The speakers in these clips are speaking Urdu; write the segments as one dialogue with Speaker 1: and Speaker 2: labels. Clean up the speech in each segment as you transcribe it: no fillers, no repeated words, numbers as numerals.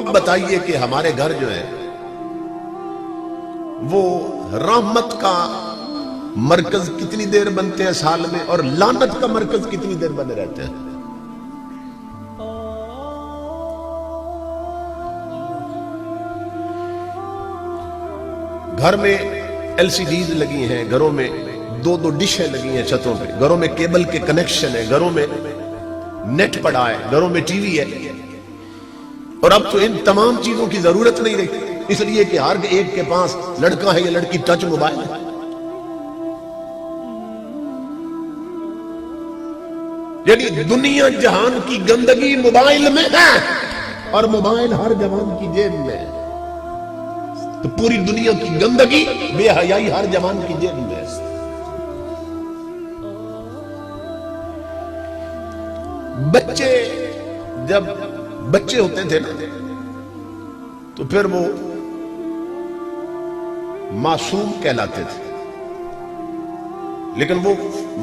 Speaker 1: اب بتائیے کہ ہمارے گھر جو ہے وہ رحمت کا مرکز کتنی دیر بنتے ہیں سال میں، اور لعنت کا مرکز کتنی دیر بنے رہتے ہیں؟ گھر میں ایل سی ڈیز لگی ہیں، گھروں میں دو دو ڈشیں لگی ہیں چھتوں پہ، گھروں میں کیبل کے کنیکشن ہے، گھروں میں نیٹ پڑا ہے، گھروں میں ٹی وی ہے، اور اب تو ان تمام چیزوں کی ضرورت نہیں رہی، اس لیے کہ ہر ایک کے پاس لڑکا ہے یا لڑکی ٹچ موبائل ہے۔ یعنی دنیا جہان کی گندگی موبائل میں ہے، اور موبائل ہر جوان کی جیب میں ہے۔ تو پوری دنیا کی گندگی بے حیائی ہر جوان کی جیب میں ہے۔ بچے جب بچے ہوتے تھے نا تو پھر وہ معصوم کہلاتے تھے، لیکن وہ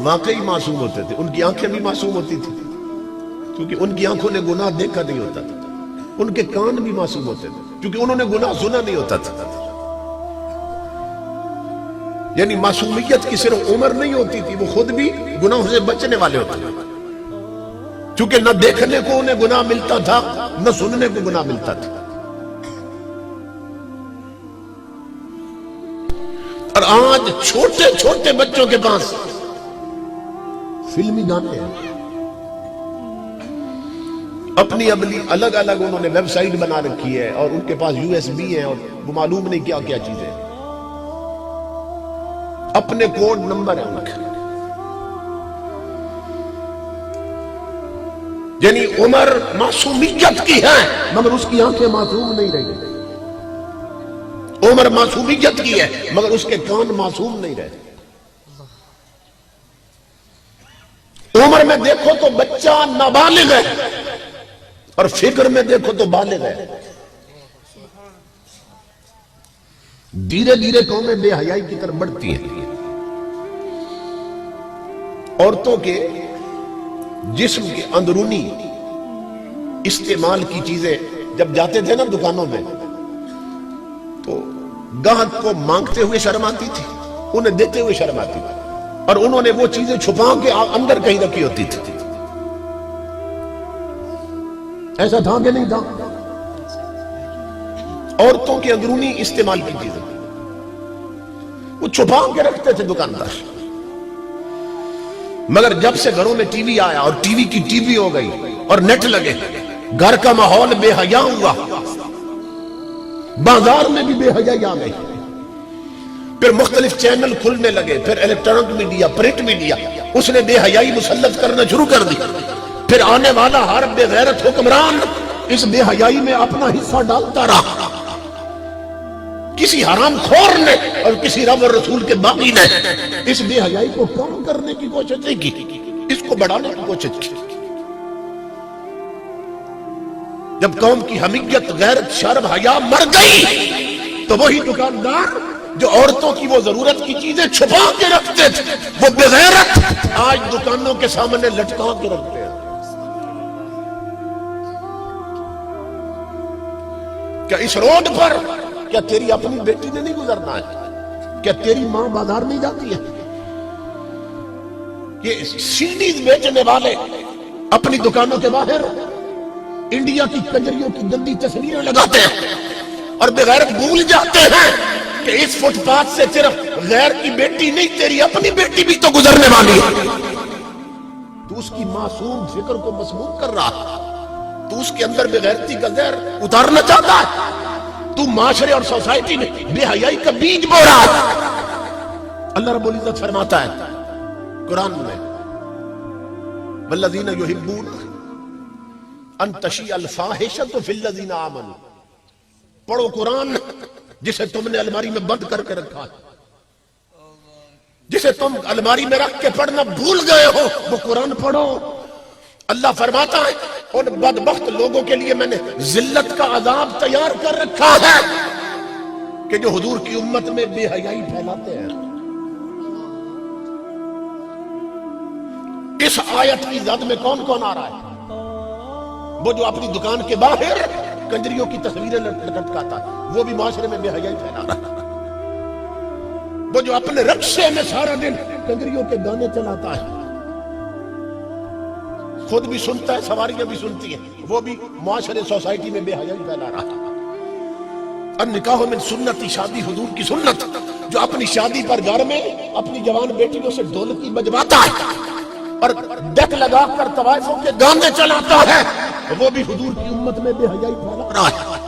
Speaker 1: واقعی معصوم ہوتے تھے، ان کی آنکھیں بھی معصوم ہوتی تھی کیونکہ ان کی آنکھوں نے گناہ دیکھا نہیں ہوتا تھا، ان کے کان بھی معصوم ہوتے تھے کیونکہ انہوں نے گناہ سنا نہیں ہوتا تھا۔ یعنی معصومیت کی صرف عمر نہیں ہوتی تھی، وہ خود بھی گناہوں سے بچنے والے ہوتے تھے، چونکہ نہ دیکھنے کو انہیں گناہ ملتا تھا نہ سننے کو گناہ ملتا تھا۔ اور آج چھوٹے چھوٹے بچوں کے پاس فلمی گانے ہیں، اپنی الگ الگ انہوں نے ویب سائٹ بنا رکھی ہے، اور ان کے پاس یو ایس بی ہیں، اور وہ معلوم نہیں کیا کیا چیزیں، اپنے کوڈ نمبر ہیں ان کے۔ یعنی عمر معصومیت کی ہے مگر اس کی آنکھیں معصوم نہیں رہی، عمر معصومیت کی ہے مگر اس کے کان معصوم نہیں رہے۔ عمر میں دیکھو تو بچہ نابالغ ہے، اور فکر میں دیکھو تو بالغ ہے۔ دھیرے دھیرے قومیں بے حیائی کی طرف بڑھتی ہیں۔ عورتوں کے جسم کے اندرونی استعمال کی چیزیں جب جاتے تھے نا دکانوں میں تو گاہک کو مانگتے ہوئے شرم آتی تھی، انہیں دیتے ہوئے شرم آتی تھی، اور انہوں نے وہ چیزیں چھپا کے اندر کہیں رکھی ہوتی تھی۔ ایسا تھا کہ نہیں تھا؟ عورتوں کے اندرونی استعمال کی چیزیں وہ چھپا کے رکھتے تھے دکاندار، مگر جب سے گھروں میں ٹی وی آیا اور ٹی وی کی ٹی وی ہو گئی اور نیٹ لگے، گھر کا ماحول بے حیا ہوا، بازار میں بھی بے حیائی آ گئی، پھر مختلف چینل کھلنے لگے، پھر الیکٹرانک میڈیا، پرنٹ میڈیا، اس نے بے حیائی مسلط کرنا شروع کر دی، پھر آنے والا ہر بے غیرت حکمران اس بے حیائی میں اپنا حصہ ڈالتا رہا۔ کسی حرام خور نے اور کسی رب اور رسول کے باغی نے اس بے حیائی کو کم کرنے کی کوشش نہیں کی، اس کو بڑھانے کی کوشش کی۔ جب قوم کی حمیت، غیرت، شرم، حیا مر گئی تو وہی دکاندار جو عورتوں کی وہ ضرورت کی چیزیں چھپا کے رکھتے تھے، وہ بے غیرت آج دکانوں کے سامنے لٹکا کے رکھتے ہیں۔ کیا اس روڈ پر کیا تیری اپنی بیٹی نے نہیں گزرنا ہے؟ کیا تیری ماں بازار نہیں جاتی ہے؟ یہ سیڈیز بیچنے والے اپنی دکانوں کے باہر انڈیا کی کنجریوں کی گندی تصویریں لگاتے ہیں، اور بغیرت بھول جاتے ہیں کہ اس فٹ پاتھ سے صرف غیر کی بیٹی نہیں، تیری اپنی بیٹی بھی تو گزرنے والی ہے۔ تو اس کی معصوم فکر کو مسموم کر رہا ہے، تو اس کے اندر بغیرتی کا زہر اتارنا چاہتا ہے، تو معاشرے اور سوسائٹی میں بے حیائی کا بیج بو رہا ہے۔ اللہ رب العزت فرماتا ہے قرآن میں، والذین یحبون ان تشیع الفاحشۃ فی الذین آمنوا۔ پڑھو قرآن جسے تم نے الماری میں بند کر کے رکھا ہے، جسے تم الماری میں رکھ کے پڑھنا بھول گئے ہو، وہ قرآن پڑھو۔ اللہ فرماتا ہے ان بدبخت لوگوں کے لیے میں نے ذلت کا عذاب تیار کر رکھا ہے کہ جو حضور کی امت میں بے حیائی پھیلاتے ہیں۔ اس آیت کی زد میں کون کون آ رہا ہے؟ وہ جو اپنی دکان کے باہر کنجریوں کی تصویریں لٹکاتا ہے، وہ بھی معاشرے میں بے حیائی پھیلا رہا ہے۔ وہ جو اپنے رکشے میں سارا دن کنجریوں کے گانے چلاتا ہے، خود بھی سنتا ہے، سواریاں بھی سنتی ہیں، وہ بھی معاشرے سوسائٹی میں بے حیائی پھیلا رہا ہے۔ النکاح من سنتی، شادی حضور کی سنت۔ جو اپنی شادی پر گھر میں اپنی جوان بیٹیوں سے ڈھولکی بجواتا ہے اور ڈیک لگا کر طوائفوں کے گانے چلاتا ہے، وہ بھی حضور کی امت میں بے حیائی پھیلا رہا ہے۔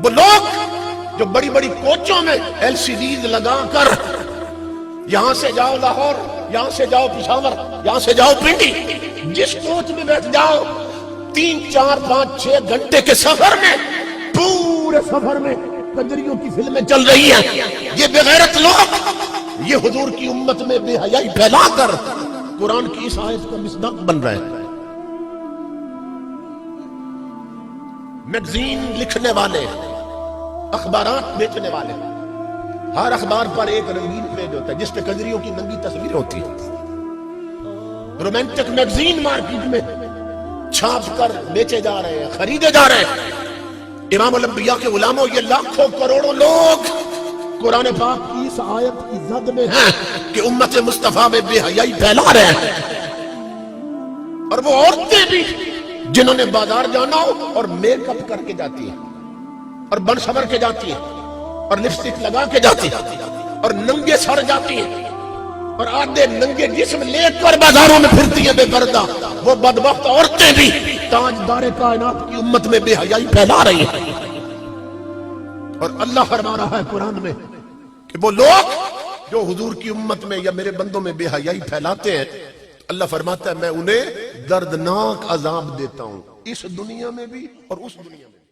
Speaker 1: وہ لوگ جو بڑی بڑی کوچوں میں ایل سی ڈیز لگا کر یہاں سے جاؤ لاہور، یہاں سے جاؤ پشاور، یہاں سے جاؤ پنڈی، جس کوچ میں بیٹھ جاؤ 3 4 5 6 گھنٹے کے سفر میں، پورے سفر میں کنجریوں کی فلمیں چل رہی ہیں۔ یہ بے غیرت لوگ یہ حضور کی امت میں بے حیائی پھیلا کر قرآن کی اس آیت کا مصداق بن رہے ہیں۔ میگزین لکھنے والے، اخبارات بیچنے والے، ہر اخبار پر ایک رنگین پیج ہوتا ہے جس پہ کنجریوں کی ننگی تصویریں ہوتی ہیں۔ رومانٹک میگزین مارکیٹ میں چھاپ کر بیچے جا رہے ہیں، خریدے جا رہے ہیں۔ امام الانبیاء کے غلاموں، یہ لاکھوں کروڑوں لوگ قرآن پاک کی اس آیت کی زد میں ہیں کہ امت مصطفیٰ میں بے حیائی پھیلا رہے ہیں۔ اور وہ عورتیں بھی جنہوں نے بازار جانا ہو اور میک اپ کر کے جاتی ہیں اور بن سنور کے جاتی ہیں اور لپسٹک لگا کے جاتی ہیں اور ننگے سر جاتی ہیں اور آدھے ننگے جسم لے کر بازاروں میں پھرتی ہیں بے پردہ، وہ بدبخت عورتیں بھی تاجدار کائنات کی امت میں بے حیائی پھیلا رہی ہیں۔ اور اللہ فرما رہا ہے قرآن میں کہ وہ لوگ جو حضور کی امت میں یا میرے بندوں میں بے حیائی پھیلاتے ہیں، اللہ فرماتا ہے میں انہیں دردناک عذاب دیتا ہوں، اس دنیا میں بھی اور اس دنیا میں بھی۔